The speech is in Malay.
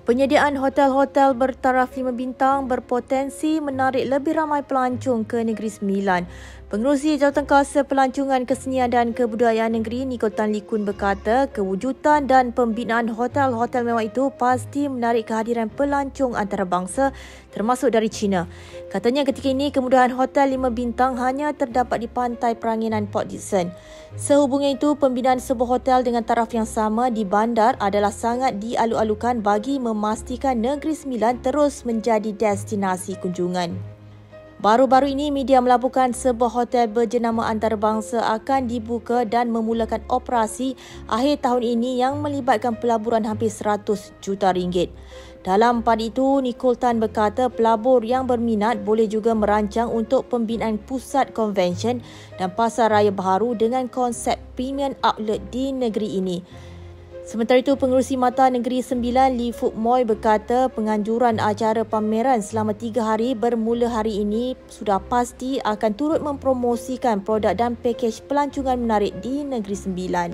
Penyediaan hotel-hotel bertaraf 5 bintang berpotensi menarik lebih ramai pelancong ke Negeri Sembilan. Pengerusi Jawatankuasa Pelancongan Kesenian dan Kebudayaan Negeri Niko Tan Likun berkata, kewujudan dan pembinaan hotel-hotel mewah itu pasti menarik kehadiran pelancong antarabangsa termasuk dari China. Katanya ketika ini kemudahan hotel 5 bintang hanya terdapat di pantai Peranginan Port Dickson. Sehubungan itu, pembinaan sebuah hotel dengan taraf yang sama di bandar adalah sangat dialu-alukan bagi memastikan Negeri Sembilan terus menjadi destinasi kunjungan. Baru-baru ini, media melaporkan sebuah hotel berjenama antarabangsa akan dibuka dan memulakan operasi akhir tahun ini yang melibatkan pelaburan hampir 100 juta ringgit. Dalam pada itu, Nicole Tan berkata pelabur yang berminat boleh juga merancang untuk pembinaan pusat konvensyen dan pasar raya baharu dengan konsep premium outlet di negeri ini. Sementara itu, Pengerusi Mata Negeri Sembilan Lee Fook Moy berkata penganjuran acara pameran selama 3 hari bermula hari ini sudah pasti akan turut mempromosikan produk dan pakej pelancongan menarik di Negeri Sembilan.